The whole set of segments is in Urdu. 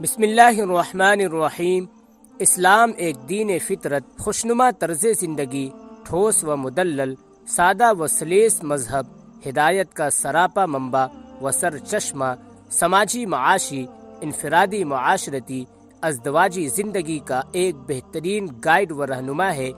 بسم اللہ الرحمن الرحیم۔ اسلام ایک دین فطرت، خوشنما طرز زندگی، ٹھوس و مدلل، سادہ و سلیس مذہب، ہدایت کا سراپا منبع و سر چشمہ، سماجی معاشی، انفرادی معاشرتی، ازدواجی زندگی کا ایک بہترین گائیڈ و رہنما ہے۔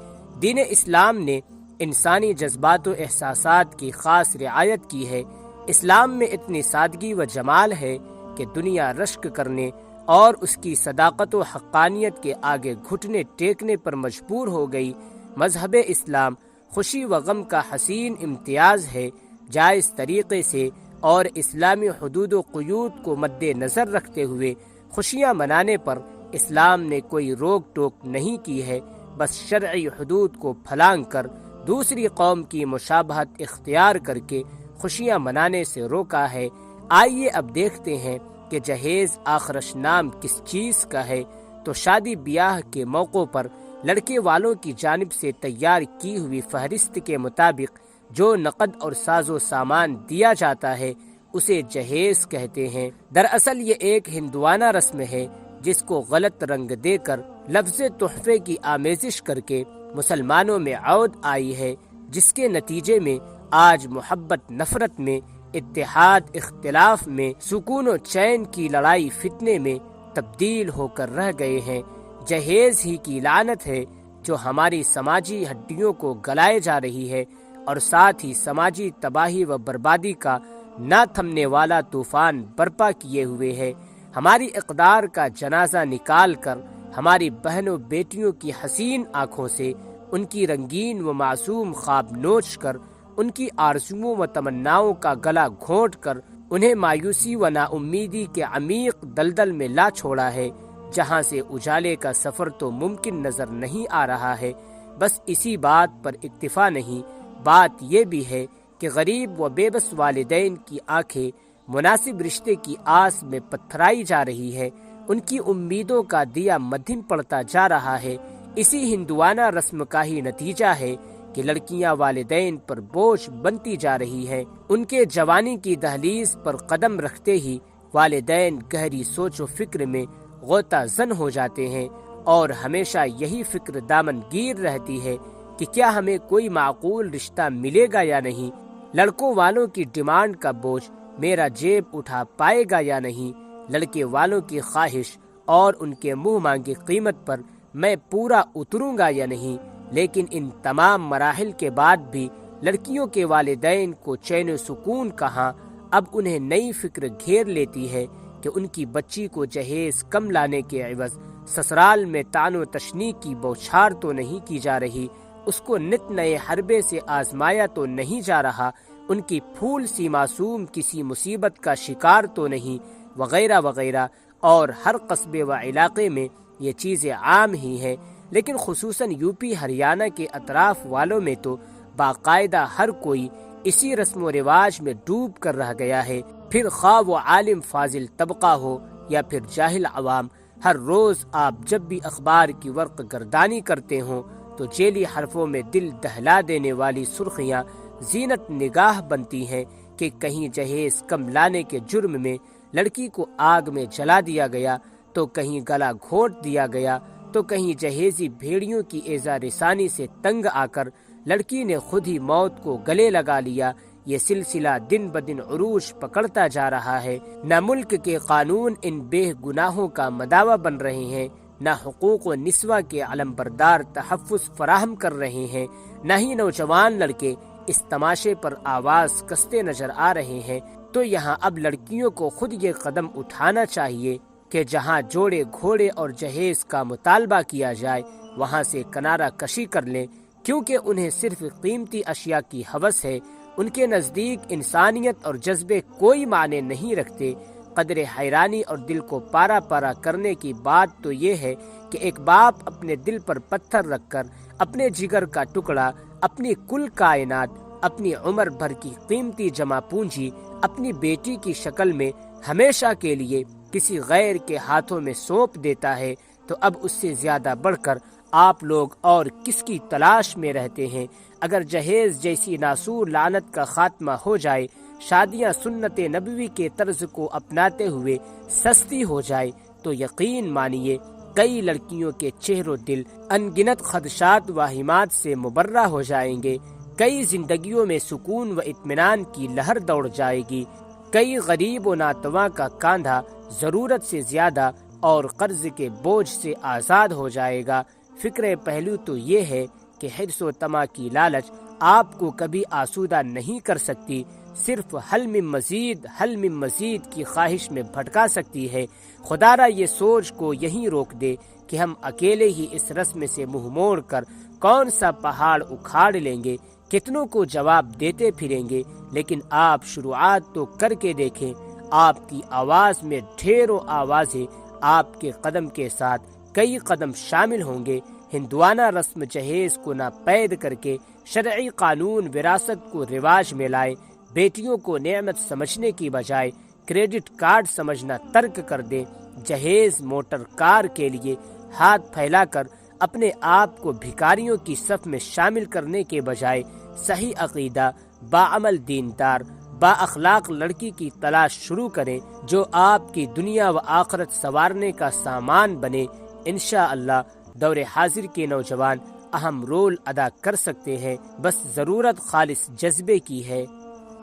دین اسلام نے انسانی جذبات و احساسات کی خاص رعایت کی ہے۔ اسلام میں اتنی سادگی و جمال ہے کہ دنیا رشک کرنے اور اس کی صداقت و حقانیت کے آگے گھٹنے ٹیکنے پر مجبور ہو گئی۔ مذہب اسلام خوشی و غم کا حسین امتیاز ہے۔ جائز طریقے سے اور اسلامی حدود و قیود کو مد نظر رکھتے ہوئے خوشیاں منانے پر اسلام نے کوئی روک ٹوک نہیں کی ہے، بس شرعی حدود کو پھلانگ کر دوسری قوم کی مشابہت اختیار کر کے خوشیاں منانے سے روکا ہے۔ آئیے اب دیکھتے ہیں کہ جہیز آخرش نام کس چیز کا ہے۔ تو شادی بیاہ کے موقع پر لڑکے والوں کی جانب سے تیار کی ہوئی فہرست کے مطابق جو نقد اور ساز و سامان دیا جاتا ہے اسے جہیز کہتے ہیں۔ دراصل یہ ایک ہندوانہ رسم ہے جس کو غلط رنگ دے کر لفظ تحفے کی آمیزش کر کے مسلمانوں میں عود آئی ہے، جس کے نتیجے میں آج محبت نفرت میں، اتحاد اختلاف میں، سکون و چین کی لڑائی فتنے میں تبدیل ہو کر رہ گئے ہیں۔ جہیز ہی کی لعنت ہے جو ہماری سماجی ہڈیوں کو گلائے جا رہی ہے اور ساتھ ہی سماجی تباہی و بربادی کا نہ تھمنے والا طوفان برپا کیے ہوئے ہے۔ ہماری اقدار کا جنازہ نکال کر ہماری بہنوں بیٹیوں کی حسین آنکھوں سے ان کی رنگین و معصوم خواب نوچ کر ان کی آرزوؤں و تمناؤں کا گلا گھونٹ کر انہیں مایوسی و نا امیدی کے عمیق دلدل میں لا چھوڑا ہے، جہاں سے اجالے کا سفر تو ممکن نظر نہیں آ رہا ہے۔ بس اسی بات پر اکتفا نہیں، بات یہ بھی ہے کہ غریب و بے بس والدین کی آنکھیں مناسب رشتے کی آس میں پتھرائی جا رہی ہے، ان کی امیدوں کا دیا مدھم پڑتا جا رہا ہے۔ اسی ہندوانہ رسم کا ہی نتیجہ ہے کہ لڑکیاں والدین پر بوجھ بنتی جا رہی ہیں۔ ان کے جوانی کی دہلیز پر قدم رکھتے ہی والدین گہری سوچ و فکر میں غوطہ زن ہو جاتے ہیں اور ہمیشہ یہی فکر دامن گیر رہتی ہے کہ کیا ہمیں کوئی معقول رشتہ ملے گا یا نہیں، لڑکوں والوں کی ڈیمانڈ کا بوجھ میرا جیب اٹھا پائے گا یا نہیں، لڑکے والوں کی خواہش اور ان کے منہ مانگی قیمت پر میں پورا اتروں گا یا نہیں۔ لیکن ان تمام مراحل کے بعد بھی لڑکیوں کے والدین کو چین و سکون کہاں، اب انہیں نئی فکر گھیر لیتی ہے کہ ان کی بچی کو جہیز کم لانے کے عوض سسرال میں طعن و تشنیع کی بوچھار تو نہیں کی جا رہی، اس کو نت نئے حربے سے آزمایا تو نہیں جا رہا، ان کی پھول سی معصوم کسی مصیبت کا شکار تو نہیں، وغیرہ وغیرہ۔ اور ہر قصبے و علاقے میں یہ چیزیں عام ہی ہیں، لیکن خصوصاً یو پی ہریانہ کے اطراف والوں میں تو باقاعدہ ہر کوئی اسی رسم و رواج میں ڈوب کر رہ گیا ہے۔ پھر خواہ وہ عالم فاضل طبقہ ہو یا پھر جاہل عوام، ہر روز آپ جب بھی اخبار کی ورق گردانی کرتے ہوں تو جیلی حرفوں میں دل دہلا دینے والی سرخیاں زینت نگاہ بنتی ہیں کہ کہیں جہیز کم لانے کے جرم میں لڑکی کو آگ میں جلا دیا گیا، تو کہیں گلا گھونٹ دیا گیا، تو کہیں جہیزی بھیڑیوں کی ایذا رسانی سے تنگ آ کر لڑکی نے خود ہی موت کو گلے لگا لیا۔ یہ سلسلہ دن بدن عروج پکڑتا جا رہا ہے۔ نہ ملک کے قانون ان بے گناہوں کا مداوا بن رہے ہیں، نہ حقوق و نسواں کے علمبردار تحفظ فراہم کر رہے ہیں، نہ ہی نوجوان لڑکے اس تماشے پر آواز کستے نظر آ رہے ہیں۔ تو یہاں اب لڑکیوں کو خود یہ قدم اٹھانا چاہیے کہ جہاں جوڑے گھوڑے اور جہیز کا مطالبہ کیا جائے وہاں سے کنارہ کشی کر لیں، کیونکہ انہیں صرف قیمتی اشیاء کی ہوس ہے۔ ان کے نزدیک انسانیت اور جذبے کوئی معنی نہیں رکھتے۔ قدر حیرانی اور دل کو پارا پارا کرنے کی بات تو یہ ہے کہ ایک باپ اپنے دل پر پتھر رکھ کر اپنے جگر کا ٹکڑا، اپنی کل کائنات، اپنی عمر بھر کی قیمتی جمع پونجی اپنی بیٹی کی شکل میں ہمیشہ کے لیے کسی غیر کے ہاتھوں میں سونپ دیتا ہے، تو اب اس سے زیادہ بڑھ کر آپ لوگ اور کس کی تلاش میں رہتے ہیں؟ اگر جہیز جیسی ناسور لعنت کا خاتمہ ہو جائے، شادیاں سنت نبوی کے طرز کو اپناتے ہوئے سستی ہو جائے، تو یقین مانیے کئی لڑکیوں کے چہر و دل انگنت خدشات واہمات سے مبرہ ہو جائیں گے، کئی زندگیوں میں سکون و اطمینان کی لہر دوڑ جائے گی، کئی غریب و ناتواں کا کاندھا ضرورت سے زیادہ اور قرض کے بوجھ سے آزاد ہو جائے گا۔ فکر پہلو تو یہ ہے کہ حرص و طمع کی لالچ آپ کو کبھی آسودہ نہیں کر سکتی، صرف حل من مزید کی خواہش میں بھٹکا سکتی ہے۔ خدا را یہ سوچ کو یہیں روک دے کہ ہم اکیلے ہی اس رسم سے منہ موڑ کر کون سا پہاڑ اکھاڑ لیں گے، کتنوں کو جواب دیتے پھریں گے، لیکن آپ شروعات تو کر کے دیکھیں۔ آپ کی آواز میں ڈھیروں آوازیں، آپ کے قدم کے ساتھ کئی قدم شامل ہوں گے۔ ہندوانہ رسم جہیز کو ناپید کر کے شرعی قانون وراثت کو رواج میں لائے، بیٹیوں کو نعمت سمجھنے کی بجائے کریڈٹ کارڈ سمجھنا ترک کر دیں، جہیز موٹر کار کے لیے ہاتھ پھیلا کر اپنے آپ کو بھکاریوں کی صف میں شامل کرنے کے بجائے صحیح عقیدہ، باعمل دیندار، با اخلاق لڑکی کی تلاش شروع کریں جو آپ کی دنیا و آخرت سنوارنے کا سامان بنے۔ انشاءاللہ دور حاضر کے نوجوان اہم رول ادا کر سکتے ہیں، بس ضرورت خالص جذبے کی ہے۔